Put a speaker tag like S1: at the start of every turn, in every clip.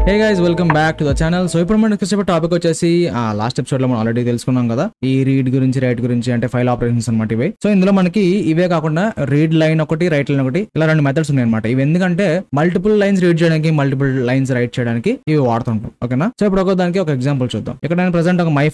S1: Hey guys welcome back to the channel. So ఇప్పుడు మనం discuss చేసే టాపిక్ వచ్చేసి లాస్ట్ ఎపిసోడ్ లో మనం ఆల్రెడీ తెలుసుకున్నాం కదా, ఈ రీడ్ గురించి రైట్ గురించి, అంటే ఫైల్ ఆపరేషన్స్ అనమాట ఇవి. సో ఇందులో మనకి ఇవే కాకుండా రీడ్ లైన్ ఒకటి, రైట్ లైన్ ఒకటి, ఇలా రెండు మెథడ్స్ ఉన్నాయి అనమాట. ఇవి ఎందుకంటే మల్టిపుల్ లైన్స్ రీడ్ చేయడానికి, మల్టిపుల్ లైన్స్ రైట్ చేయడానికి ఇవి వాడుతుంటాం. ఓకేనా? సో ఇప్పుడు ఒక దానికి ఒక ఎగ్జాంపుల్ చూద్దాం. ఇక్కడ నేను ప్రెసెంట్ ఒక my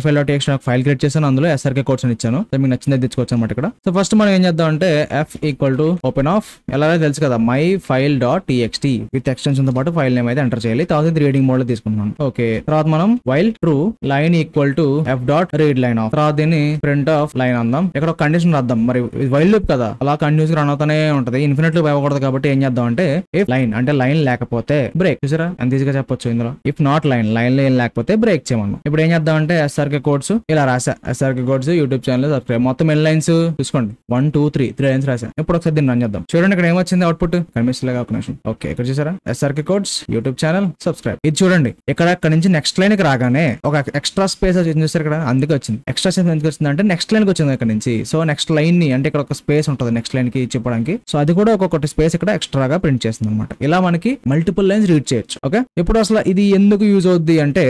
S1: file TXT file create చేశాను. అందులో ఎస్ఆర్కే కోడ్స్ అని ఇచ్చాను. సో మీకు నచ్చింది తెచ్చుకోవచ్చు అనమాట. ఇక్కడ సో ఫస్ట్ మనం ఏం చేద్దాం అంటే F equal to open of, ఎలా తెలుసు కదా, my file dot TXT with extension తో పాటు ఫైల్ నేమ్ అయితే ఎంటర్ చేయాలి. తర్వాత రీడింగ్ మోడ్ లో తీసుకుంటున్నాను. ఓకే, తర్వాత మనం while true line equal to F dot read line of, తర్వాత దీన్ని ప్రింట్ ఆఫ్ లైన్ అందాం. ఇక్కడ ఒక కండిషన్ రాద్దాం. మరి వైల్ లూప్ కదా, అలా కంటిన్యూస్ గా రన్ అవుతానే ఉంటది, ఇన్ఫినిట్ లూప్ అవ్వకూడదు. కాబట్టి ఏం చేద్దాం అంటే ఇఫ్ లైన్, అంటే లైన్ లేకపోతే బ్రేక్. చూసారా ఎంత ఈజీగా చెప్పొచ్చు ఇందులో. ఇఫ్ నాట్ లైన్, లైన్ లేకపోతే బ్రేక్ చేయమన్నాం. ఇప్పుడు ఏం చేద్దాం అంటే ఎస్ఆర్కే కోడ్స్ ఇలా రాసా. SRK codes YouTube channel subscribe, మొత్తం ఎన్ని లైన్స్ చూసుకోండి, 1 2 3 లైన్స్ రాసా. ఇప్పుడు ఒకసారి దీన్ని రన్ చేద్దాం. చూడండి ఇక్కడ ఏమొచ్చింది అవుట్పుట్ కనిపిస్తలేగా ఒక నిమిషం. ఓకే, ఇక్కడ చూసారా SRK codes YouTube channel subscribe. ఇది చూడండి, ఇక్కడ నుంచి నెక్స్ట్ లైన్ కి రాగానే ఒక ఎక్స్ట్రా స్పేస్ వచ్చింది చూసారు ఇక్కడ, అందుకే వచ్చింది. ఎక్స్ట్రా స్పేస్ ఎందుకు వచ్చింది అంటే నెక్స్ట్ లైన్ కి వచ్చింది ఇక్కడ నుంచి. సో నెక్స్ట్ లైన్ ని, అంటే ఇక్కడ ఒక స్పేస్ ఉంటుంది నెక్స్ట్ లైన్ కి చెప్పడానికి, సో అది కూడా ఒక్కొక్కటి స్పేస్ ఇక్కడ ఎక్స్ట్రాగా ప్రింట్ చేస్తుంది అనమాట. ఇలా మనకి మల్టిపుల్ లైన్స్ రీడ్ చేయొచ్చు. ఓకే, ఇప్పుడు అసలు ఇది ఎందుకు యూజ్ అవుద్ది అంటే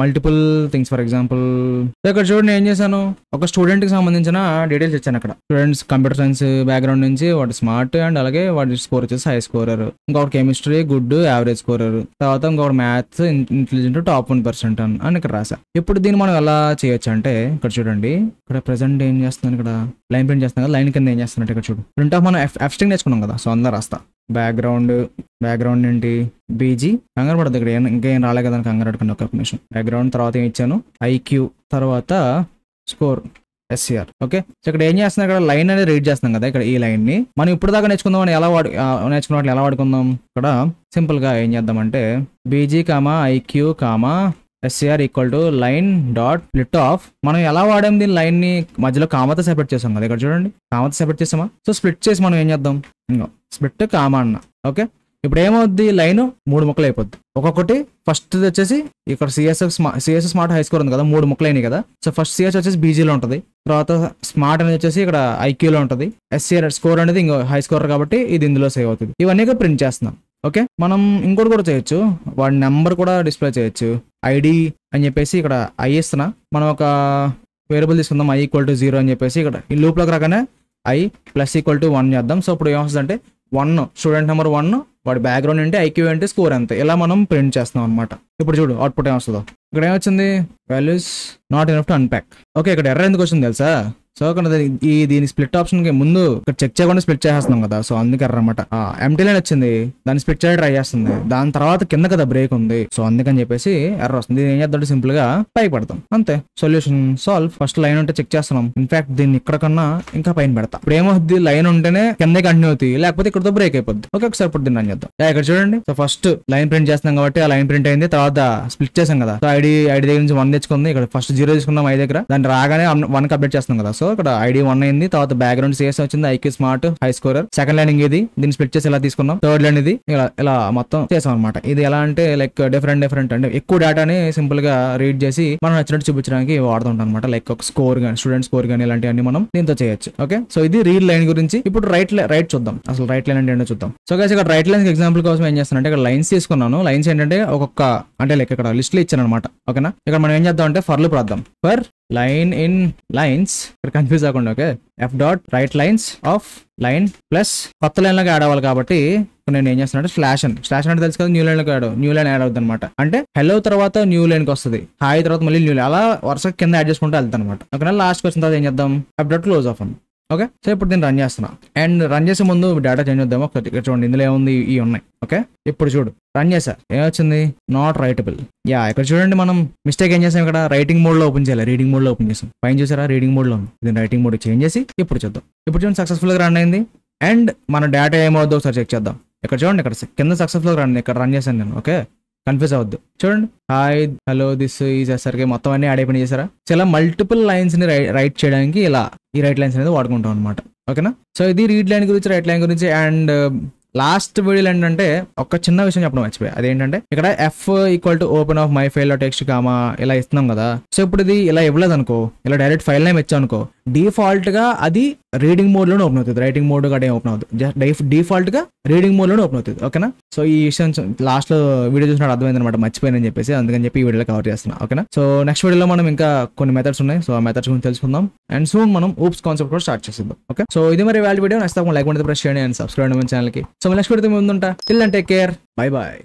S1: మల్టిపుల్ థింగ్స్. ఫర్ ఎగ్జాంపుల్ ఇక్కడ చూడండి ఏం చేశాను, ఒక స్టూడెంట్ కి సంబంధించిన డీటెయిల్స్ ఇచ్చాను. అక్కడ స్టూడెంట్స్ కంప్యూటర్ సైన్స్ బ్యాక్గ్రౌండ్ నుంచి వాడు స్మార్ట్ అండ్ అలాగే వాడి స్కోర్ వచ్చేసి హై స్కోరర్, ఇంకొకటి కెమిస్ట్రీ గుడ్ యావరేజ్ స్కోరర్, తర్వాత ఇంకొకటి మ్యాథ్స్ ఇంటెలిజెంట్ టాప్ 1% అని ఇక్కడ రాసా. ఇప్పుడు దీన్ని మనం ఎలా చేయొచ్చు అంటే ఇక్కడ చూడండి, ఇక్కడ ప్రెసెంట్ ఏం చేస్తున్నాను, ఇక్కడ లైన్ ప్రింట్ చేస్తున్నాను కదా, లైన్ కింద ఏం చేస్తున్నట్టు ఇక్కడ చూడు, ప్రింట్ ఆఫ్ మనం ఎఫ్ స్ట్రింగ్ నేర్చుకున్నాం కదా, సో అందరూ రాస్తా. బ్యాక్గ్రౌండ్ ఏంటి బీజీ, కంగారు పడదు, ఇక్కడ ఇంకేం రాలే కదా కంగారు పడుకుని ఒక నిమిషం. బ్యాక్గ్రౌండ్ తర్వాత ఏం ఇచ్చాను ఐక్యూ, తర్వాత స్కోర్ SCR. ఓకే, సో ఇక్కడ ఏం చేస్తున్నాం, ఇక్కడ లైన్ అనేది రీడ్ చేస్తున్నాం కదా, ఇక్కడ ఈ లైన్ ని మనం ఇప్పుడు దాకా నేర్చుకుందాం అని ఎలా వాడుకుందాం. ఇక్కడ సింపుల్ గా ఏం చేద్దామంటే BG comma IQ comma SCR equal to line dot split off. మనం ఎలా వాడాం దీని లైన్ ని, మధ్యలో కామాతో సెపరేట్ చేసాం కదా, ఇక్కడ చూడండి కామాతో సెపరేట్ చేసామా. సో స్ప్లిట్ చేసి మనం ఏం చేద్దాం, స్ప్లిట్ కామా అన్న. ఓకే, ఇప్పుడు ఏమవుద్ది, లైన్ 3 ముక్కలు అయిపోద్ది. ఒక్కొక్కటి ఫస్ట్ వచ్చేసి ఇక్కడ సిఎస్ఎస్ స్మార్ట్ హై స్కోర్ ఉంది కదా, 3 ముక్కలు అయినాయి కదా. సో ఫస్ట్ సిఎస్ వచ్చేసి బీజీలో ఉంటుంది, తర్వాత స్మార్ట్ అనేది వచ్చేసి ఇక్కడ ఐక్యూలో ఉంటుంది, SCR స్కోర్ అనేది ఇంకో హై స్కోర్ కాబట్టి ఇది ఇందులో సేవ్ అవుతుంది. ఇవన్నీ ప్రింట్ చేస్తున్నాం. ఓకే, మనం ఇంకోటి కూడా చేయొచ్చు, వాడి నెంబర్ కూడా డిస్ప్లే చేయొచ్చు. ఐడి అని చెప్పేసి ఇక్కడ ఐ ఇస్తున్నా, మనం ఒక వేరియబుల్ తీసుకుందాం i ఈక్వల్ టు 0 అని చెప్పేసి ఇక్కడ ఈ లూప్లోకి రాగానే i ప్లస్ ఈక్వల్ టు 1 చేద్దాం. సో ఇప్పుడు ఏమొస్తుంది అంటే 1 స్టూడెంట్ నెంబర్ 1, వాడి బ్యాక్గ్రౌండ్ అంటే ఐక్యూ అంటే స్కోర్ అంతే. ఇలా మనం ప్రింట్ చేస్తున్నాం అనమాట. ఇప్పుడు చూడు అవుట్పుట్ ఏమొస్తుందో, ఇక్కడ ఏమొచ్చింది values not enough to unpack. Okay, ఇక్కడ ఎర్రర్ ఎందుకు వచ్చింది తెలుసా, సో ఇక్కడ దీని స్ప్లిట్ ఆప్షన్ కి ముందు ఇక్కడ చెక్ చేయకుండా స్ప్లిట్ చేస్తున్నాం కదా, సో అందుకే అనమాట ఎంటీ లైన్ వచ్చింది, దాన్ని స్ప్లిట్ చేయడం ట్రై చేస్తుంది, దాని తర్వాత కింద కదా బ్రేక్ ఉంది, సో అందుకని చెప్పేసి ఎర్రర్ వస్తుంది. ఏం చేద్దాం, సింపుల్ గా పైకి పెడతాం అంతే. Solution solve. ఫస్ట్ లైన్ ఉంటే చెక్ చేస్తున్నాం, ఇన్ఫాక్ట్ దీన్ని ఇక్కడ కన్నా ఇంకా పైన పెడతాం. ఇప్పుడు ఏమవుద్ది, లైన్ ఉంటేనే కింద కంటిన్యూ అవుతుంది, లేకపోతే ఇక్కడతో బ్రేక్ అయిపోద్ది. ఓకే, ఒకసారి ఇప్పుడు దీన్ని రన్ చేద్దాం. ఇక్కడ చూడండి, సో ఫస్ట్ లైన్ ప్రింట్ చేస్తున్నాం కాబట్టి ఆ లైన్ ప్రింట్ అయింది, తర్వాత స్ప్లిట్ చేసాం కదా, సో ఐడి దగ్గర నుంచి 1 తెచ్చుకుంది, ఇక్కడ ఫస్ట్ 0 తీసుకున్నాం ఐ దగ్గర, దాన్ని రాగానే 1 అప్డేట్ చేస్తున్నాం కదా, సో ఇక్కడ ఐడి 1 అయింది, తర్వాత బ్యాక్గ్రౌండ్ సిఎస్ వచ్చింది, IQ smart high scorer, second line ఇది, దీన్ని స్ప్లిట్ చేసి ఇలా తీసుకున్నాం, థర్డ్ లైన్ ఇది, ఇలా మొత్తం చేసాం అనమాట. ఇది ఎలా అంటే లైక్ డిఫరెంట్ అంటే ఎక్కువ డేటాని సింపుల్ గా రీడ్ చేసి మనం నచ్చినట్టు చూపించడానికి వాడుతుంటాం అనమాట. లైక్ ఒక స్కోర్ గానీ, స్టూడెంట్ స్కోర్ గానీ, ఇలాంటివన్నీ మనం దీంతో చేయొచ్చు. ఓకే, సో ఇది రీడ్ లైన్ గురించి. ఇప్పుడు రైట్ చూద్దాం, అసలు రైట్ లైన్ అంటే ఏంటో చూద్దాం. సో గైస్ ఇక్కడ రైట్ లైన్ ఎగ్జాంపుల్ కోసం ఏం చేస్తానంటే ఇక్కడ లైన్స్ తీసుకున్నాను. లైన్స్ ఏంటంటే ఒక్కొక్క, అంటే లైక్ ఇక్కడ లిస్ట్ లో ఇచ్చాను అనమాట. ఓకేనా, ఇక్కడ మనం ఏం చేద్దాం అంటే ఫర్ లూప్ రాద్దాం. ఫర్ లైన్ ఇన్ లైన్స్, ఇక్కడ కన్ఫ్యూజ్ అవ్వకుండా, okay, F dot right lines of line plus కొత్త లైన్ లాగా యాడ్ అవ్వాలి కాబట్టి నేను ఏం చేస్తానంటే స్లాష్ అంటే తెలుసు కదా, న్యూ లైన్ యాడ్ అవుతుంది అనమాట. అంటే హెలో తర్వాత న్యూ లైన్ కి వస్తుంది, హాయ్ తర్వాత మళ్ళీ న్యూ లైన్, అలా వరుస కింద యాడ్ చేసుకుంటూ వెళ్తాను అనమాట. ఓకేనా, లాస్ట్ వచ్చిన తర్వాత ఏం చేద్దాం, ఎఫ్ డాట్ క్లోజ్ ఆఫ్ అని. ఓకే, సో ఇప్పుడు నేను రన్ చేస్తున్నా, అండ్ రన్ చేసే ముందు డేటా చేంజ్ చేద్దాము. ఇక్కడ చూడండి ఇందులో ఏముంది, ఈ ఉన్నాయి. ఓకే, ఇప్పుడు చూడు రన్ చేసా, ఏమొచ్చింది, నాట్ రైటబుల్. ఇక్కడ చూడండి మనం మిస్టేక్ ఏం చేసాం, ఇక్కడ రైటింగ్ మోడ్ లో ఓపెన్ చేయాలి, రీడింగ్ మోడ్ లో ఓపెన్ చేసాం. పైన చూసారా రీడింగ్ మోడ్ లో ఉంది, దీన్ని రైటింగ్ మోడ్ చేంజ్ చేసి ఇప్పుడు చూద్దాం. ఇప్పుడు చూడండి సక్సెస్ఫుల్ గా రన్ అయింది, అండ్ మన డేటా ఏమవుద్దో ఒకసారి చెక్ చేద్దాం. ఇక్కడ చూడండి, ఇక్కడ కింద సక్సెస్ఫుల్ గా ఇక్కడ రన్ చేశాను నేను. ఓకే, కన్ఫ్యూజ్ అవ్వద్దు, చూడండి hi hello this is SRK మొత్తం అన్ని యాడ్ అయిపోయి చేశారా. చాలా మల్టిపుల్ లైన్స్ ని రైట్ చేయడానికి ఇలా ఈ రైట్ లైన్స్ అనేది వాడుకుంటాం అనమాట. ఓకేనా, సో ఇది రీడ్ లైన్ గురించి, రైట్ లైన్ గురించి. అండ్ లాస్ట్ వీడియోలో ఏంటంటే ఒక చిన్న విషయం చెప్పడం మర్చిపోయా, అదేంటంటే ఇక్కడ F equal to open of my file dot text comma ఇలా ఇస్తున్నాం కదా. సో ఇప్పుడు ఇది ఇలా ఇవ్వలేదు అనుకో, ఇలా డైరెక్ట్ ఫైల్ నేమ్ ఇచ్చాం అనుకో, డిఫాల్ట్ గా అది రీడింగ్ మోడ్ లోనే ఓపెన్ అవుతుంది, రైటింగ్ మోడ్ కూడా ఓపెన్ అవుతుంది, డిఫాల్ట్ గా రీడింగ్ మోడ్ లోనే ఓపెన్ అవుతుంది. ఓకేనా, సో ఈ విషయం లాస్ట్ లో వీడియో చూసినప్పుడు అర్థమైంది అనమాట, మర్చిపోయానని చెప్పేసి, అందుకని చెప్పి ఈ వీడియోలో కవర్ చేస్తున్నా. ఓకేనా, సో నెక్స్ట్ వీడియోలో మనం ఇంకా కొన్ని మెథడ్స్ ఉన్నాయి, సో ఆ మెథడ్స్ గురించి తెలుసుకుందాం. అండ్ సూన్ మనం ఊప్స్ కాన్సెప్ట్ కూడా స్టార్ట్ చేద్దాం. ఓకే, సో ఇది మరి value video, next like button press చేయండి అండ్ సబ్స్క్రైబ్ మన ఛానల్ కి. సో నెక్స్ట్ వీడియో ముందుంటా, till and take care, bye bye.